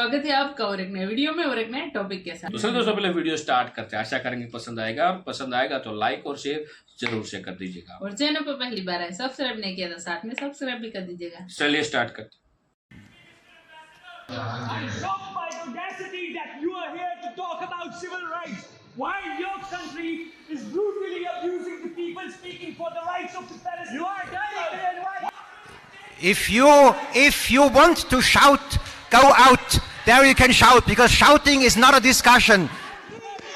स्वागत है आपका और एक नए वीडियो में और एक नए टॉपिक के साथ। दोस्तों पहले वीडियो स्टार्ट करते हैं। आशा करेंगे पसंद आएगा, और पसंद आएगा तो लाइक और शेयर जरूर से कर दीजिएगा। और चैनल पर पहली बार है सब्सक्राइब नहीं किया तो साथ में सब्सक्राइब भी कर दीजिएगा। चलिए स्टार्ट करते हैं। I'm shocked by the audacity that you are here to talk about civil rights while your country is brutally abusing the people speaking for the rights of the Palestinians. You are dying. If you want to shout, go out. There you can shout, because shouting is not a discussion.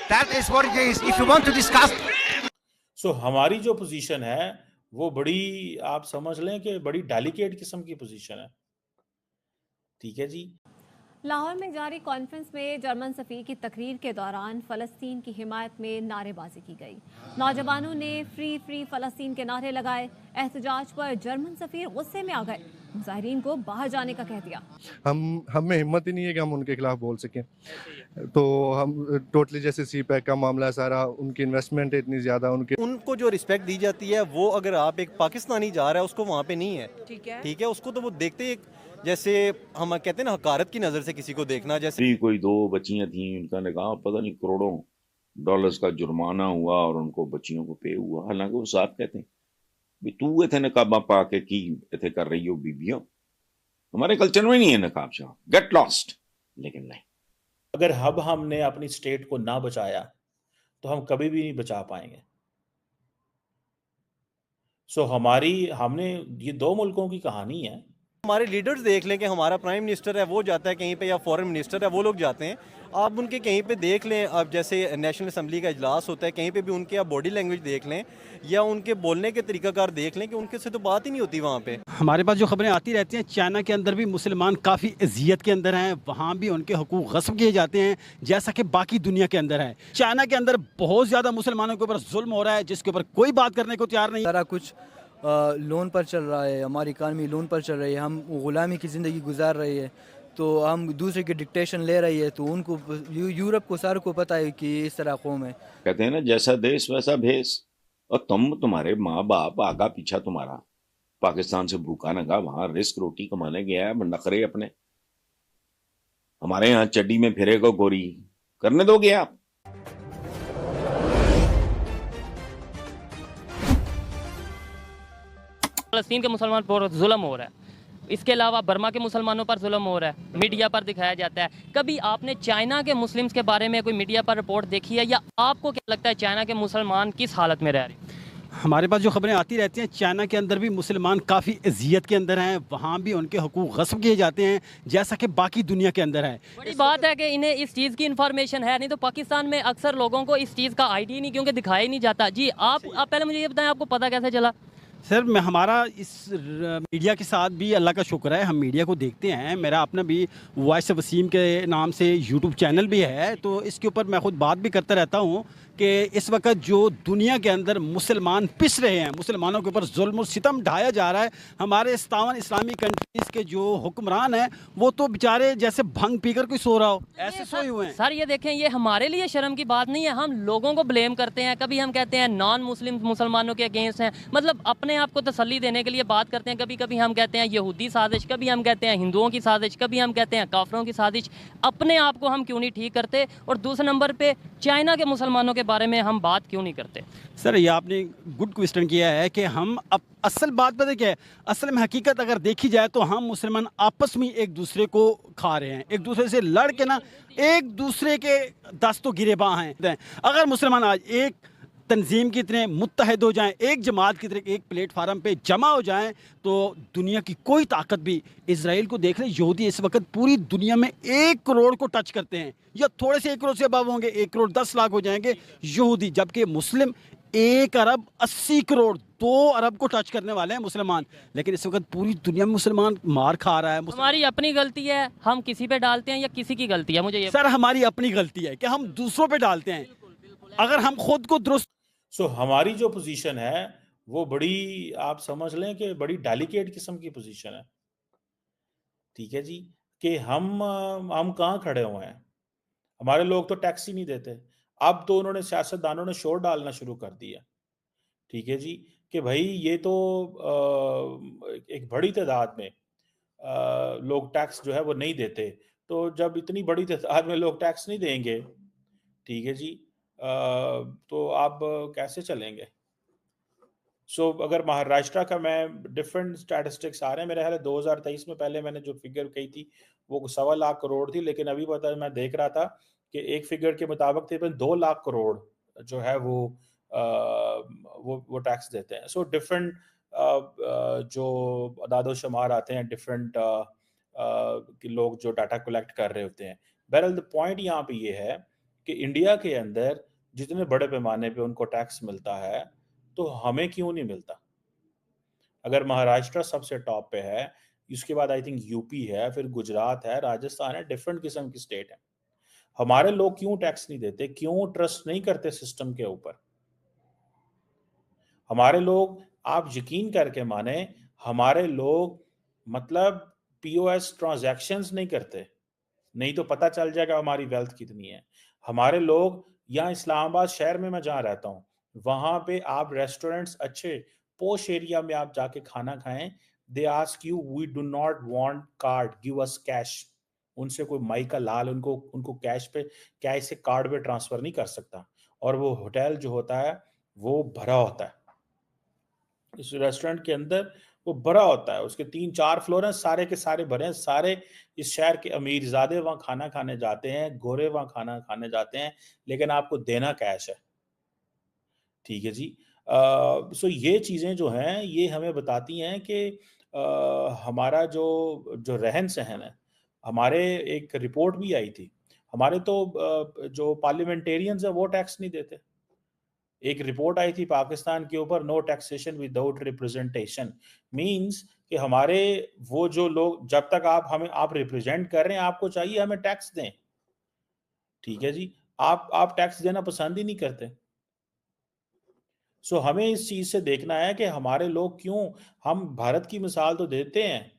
That is what it is. If you want to discuss. So हमारी जो position है वो बड़ी, आप समझ लें कि बड़ी डेलिकेट किस्म की पोजीशन है। ठीक है जी। लाहौर में जारी कॉन्फ्रेंस में जर्मन सफ़ीर की तकरीर के दौरान फ़लस्तीन की हिमायत में नारेबाजी की गई। नौजवानों ने फ्री फ्री फ़लस्तीन के नारे लगाए। एहतजाज पर जर्मन सफ़ीर गुस्से में आ गए, मुजाहिरीन को बाहर जाने का कह दिया। हमें हिम्मत ही नहीं है कि हम उनके खिलाफ बोल सकें। तो हम टोटली जैसे सी पैक का मामला है सारा, उनकी इन्वेस्टमेंट है इतनी ज़्यादा, उनको जो रिस्पेक्ट दी जाती है वो अगर आप एक पाकिस्तानी जा रहा है उसको वहाँ पे नहीं है। ठीक है, उसको तो वो देखते जैसे हम कहते हैं ना, हकारत की नज़र से किसी को देखना। जैसे कोई दो बच्चियां थी, उनका निकाह पता नहीं करोड़ों डॉलर्स का जुर्माना हुआ और उनको बच्चियों को पे हुआ। हालांकि वो साफ कहते हैं भी तू इथे नकाबा पा के की इथे कर रही हो बीबियों, हमारे कल्चर में नहीं है नकाब शाह, गेट लॉस्ट। लेकिन नहीं, अगर अब हमने अपनी स्टेट को ना बचाया तो हम कभी भी नहीं बचा पाएंगे। सो हमने ये दो मुल्कों की कहानी है। हमारे लीडर्स देख लें कि हमारा प्राइम मिनिस्टर है वो जाता है कहीं पे, या फॉरेन मिनिस्टर है वो लोग जाते हैं। आप उनके कहीं पे देख लें, अब जैसे नेशनल असम्बली का इजलास होता है, कहीं पे भी उनके आप बॉडी लैंग्वेज देख लें या उनके बोलने के तरीकाकार देख लें कि उनके से तो बात ही नहीं होती वहाँ पे। हमारे पास जो खबरें आती रहती हैं, चाइना के अंदर भी मुसलमान काफ़ी अजियत के अंदर हैं, वहाँ भी उनके हकूक़ गस्ब किए जाते हैं जैसा कि बाकी दुनिया के अंदर है। चाइना के अंदर बहुत ज़्यादा मुसलमानों के ऊपर जुल्म हो रहा है, जिसके ऊपर कोई बात करने को तैयार नहीं। सारा कुछ लोन पर चल रहा है, हमारी इकानमी लोन पर चल रही है, हम ग़ुलामी की ज़िंदगी गुजार रही है, तो हम दूसरे की डिक्टेशन ले रही है। तो उनको यूरोप को सारों को पता है कि इस तरह कौम है। कहते हैं ना, जैसा देश वैसा भेष। और तुम्हारे माँ बाप आगा पीछा तुम्हारा पाकिस्तान से भूखा नंगा वहां रिस्क रोटी कमाने गया है, नखरे अपने। हमारे यहाँ चड्डी में फिरेगा गोरी, करने दोगे आप? फ़लस्तीन के मुसलमान पर जुल्म हो रहा है, इसके अलावा बर्मा के मुसलमानों पर जुल्म हो रहा है, मीडिया पर दिखाया जाता है। कभी आपने चाइना के मुस्लिम्स के बारे में कोई मीडिया पर रिपोर्ट देखी है, या आपको क्या लगता है चाइना के मुसलमान किस हालत में रह रहे हैं? हमारे पास जो खबरें आती रहती हैं, चाइना के अंदर भी मुसलमान काफ़ी अजियत के अंदर हैं, वहाँ भी उनके हकूक़ गस्ब किए जाते हैं जैसा कि बाकी दुनिया के अंदर है। बड़ी बात है कि इन्हें इस चीज़ की इन्फॉर्मेशन है, नहीं तो पाकिस्तान में अक्सर लोगों को इस चीज़ का आइडिया नहीं, क्योंकि दिखाया ही नहीं जाता। जी आप पहले मुझे ये बताएं, आपको पता कैसे चला? सर, मैं हमारा इस मीडिया के साथ भी अल्लाह का शुक्र है, हम मीडिया को देखते हैं। मेरा अपना भी वॉइस वसीम के नाम से यूट्यूब चैनल भी है, तो इसके ऊपर मैं खुद बात भी करता रहता हूँ कि इस वक्त जो दुनिया के अंदर मुसलमान पिस रहे हैं, मुसलमानों के ऊपर जुल्म और सितम ढाया जा रहा है। हमारे 57 इस्लामी कंट्रीज़ के जो हुक्मरान हैं वो तो बेचारे जैसे भंग पीकर कोई सो रहा हो, ऐसे सोए हुए हैं। सर ये देखें, ये हमारे लिए शर्म की बात नहीं है, हम लोगों को ब्लेम करते हैं। कभी हम कहते हैं नॉन मुस्लिम मुसलमानों के अगेंस्ट हैं, मतलब अपने आप को तसल्ली देने के लिए बात करते हैं। कभी कभी हम कहते हैं यहूदी साजिश, कभी हम कहते हैं हिंदुओं की साजिश, कभी हम कहते हैं काफरों की साजिश। अपने आप को हम क्यों नहीं ठीक करते? और दूसरे नंबर पे चाइना के मुसलमानों के बारे में हम बात क्यों नहीं करते? सर, ये आपने गुड क्वेश्चन किया है कि हम अब असल बात पता क्या है, असल में हकीकत अगर देखी जाए तो हम मुसलमान आपस में एक दूसरे को खा रहे हैं, एक दूसरे से लड़ के ना एक दूसरे के दस्तों गिरेबां हैं। अगर मुसलमान आज एक तंजीम की तरह मुत्तहद हो जाएं, एक जमात की तरह एक प्लेटफार्म पे जमा हो जाएं, तो दुनिया की कोई ताकत भी, इजराइल को देख लें, यहूदी इस वक्त पूरी दुनिया में 1 करोड़ को टच करते हैं, या थोड़े से 1 करोड़ से अबव होंगे, 1 करोड़ 10 लाख हो जाएंगे यहूदी, जबकि मुस्लिम 1 अरब 80 करोड़ 2 अरब को टच करने वाले हैं मुसलमान। लेकिन इस वक्त पूरी दुनिया में मुसलमान मार खा रहा है। हमारी अपनी गलती है, हम किसी पे डालते हैं, या किसी की गलती है? मुझे ये सर, हमारी अपनी गलती है कि हम दूसरों पे डालते हैं। अगर हम खुद को दुरुस्त हमारी जो पोजीशन है वो बड़ी, आप समझ लें कि बड़ी डेलिकेट किस्म की पोजीशन है। ठीक है जी, कि हम कहाँ खड़े हुए हैं। हमारे लोग तो टैक्स ही नहीं देते, अब तो उन्होंने सियासतदानों ने शोर डालना शुरू कर दिया। ठीक है जी, कि भाई ये तो एक बड़ी तादाद में लोग टैक्स जो है वो नहीं देते, तो जब इतनी बड़ी तादाद में लोग टैक्स नहीं देंगे, ठीक है जी, तो आप कैसे चलेंगे? सो अगर महाराष्ट्र का, मैं डिफरेंट स्टैटिस्टिक्स आ रहे हैं मेरे ख्याल 2023 में, पहले मैंने जो फिगर कही थी वो 1.25 लाख करोड़ थी, लेकिन अभी पता है मैं देख रहा था कि एक फिगर के मुताबिक तकरीबन 2 लाख करोड़ जो है वो टैक्स देते हैं। सो डिफरेंट जो अदाद शुमार आते हैं, डिफरेंट लोग जो डाटा कलेक्ट कर रहे होते हैं। बहरहाल द पॉइंट यहाँ पे ये है कि इंडिया के अंदर जितने बड़े पैमाने पे उनको टैक्स मिलता है, तो हमें क्यों नहीं मिलता? अगर महाराष्ट्र सबसे टॉप पे है, इसके बाद आई थिंक यूपी है, फिर गुजरात है, राजस्थान है, डिफरेंट किस्म की स्टेट है। हमारे लोग क्यों टैक्स नहीं देते? क्यों ट्रस्ट नहीं करते सिस्टम के ऊपर? हमारे लोग, आप यकीन करके माने, हमारे लोग मतलब पीओएस ट्रांजैक्शंस नहीं करते, नहीं तो पता चल जाएगा हमारी वेल्थ कितनी है। हमारे लोग यहाँ इस्लामाबाद शहर में मैं जहाँ रहता हूँ, वहां पे आप रेस्टोरेंट्स अच्छे पोश एरिया में आप जाके खाना खाएं, they ask you we do not want card, give us cash. उनसे कोई माई का लाल उनको कैश पे, कैश से कार्ड पे ट्रांसफर नहीं कर सकता। और वो होटल जो होता है वो भरा होता है, इस रेस्टोरेंट के अंदर वो भरा होता है, उसके 3-4 फ्लोर हैं, सारे के सारे भरे हैं। सारे इस शहर के अमीरजादे वहाँ खाना खाने जाते हैं, गोरे वहाँ खाना खाने जाते हैं, लेकिन आपको देना कैश है, ठीक है जी। सो ये चीज़ें जो हैं ये हमें बताती हैं कि हमारा जो रहन सहन है, हमारे एक रिपोर्ट भी आई थी, हमारे तो जो पार्लियामेंटेरियंस है वो टैक्स नहीं देते। एक रिपोर्ट आई थी पाकिस्तान के ऊपर, no taxation without representation, means कि हमारे वो जो लोग, जब तक आप रिप्रेजेंट कर रहे हैं, आपको चाहिए हमें टैक्स दें, ठीक है जी। आप टैक्स देना पसंद ही नहीं करते। सो हमें इस चीज से देखना है कि हमारे लोग क्यों, हम भारत की मिसाल तो देते हैं,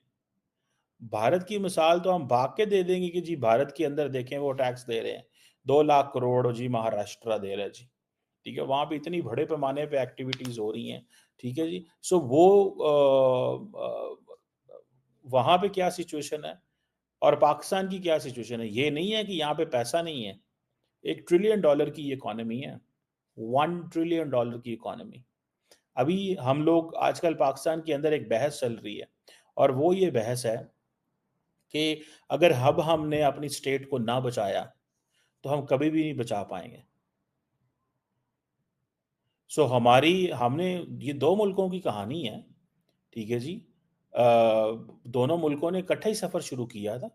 भारत की मिसाल तो हम भाग के दे देंगे कि जी भारत के अंदर देखें वो टैक्स दे रहे हैं, 2 लाख करोड़ जी महाराष्ट्र दे रहा है जी, ठीक है, वहां पे इतनी बड़े पैमाने पे एक्टिविटीज हो रही हैं, ठीक है जी। सो वो वहां पे क्या सिचुएशन है और पाकिस्तान की क्या सिचुएशन है? ये नहीं है कि यहाँ पे पैसा नहीं है, $1 ट्रिलियन की इकोनॉमी है, $1 ट्रिलियन की इकोनॉमी। अभी हम लोग आजकल पाकिस्तान के अंदर एक बहस चल रही है, और वो ये बहस है कि अगर हमने अपनी स्टेट को ना बचाया तो हम कभी भी नहीं बचा पाएंगे। सो हमने, ये 2 मुल्कों की कहानी है, ठीक है जी। दोनों मुल्कों ने इकट्ठा ही सफर शुरू किया था,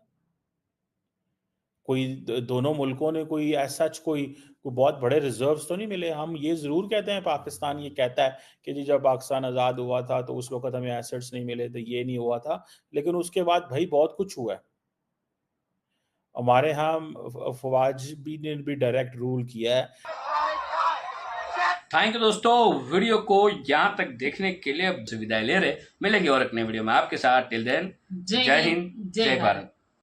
कोई दोनों मुल्कों ने कोई ऐसा कोई बहुत बड़े रिजर्व्स तो नहीं मिले। हम ये जरूर कहते हैं, पाकिस्तान ये कहता है कि जी जब पाकिस्तान आज़ाद हुआ था तो उस वक्त हमें एसेट्स नहीं मिले थे, ये नहीं हुआ था, लेकिन उसके बाद भाई बहुत कुछ हुआ है। हमारे यहाँ फवाज ने भी डायरेक्ट रूल किया है। थैंक यू दोस्तों, वीडियो को यहाँ तक देखने के लिए अब विदाई ले रहे, मिलेंगे और एक नए वीडियो में आपके साथ। टिल देन, जय हिंद, जय भारत।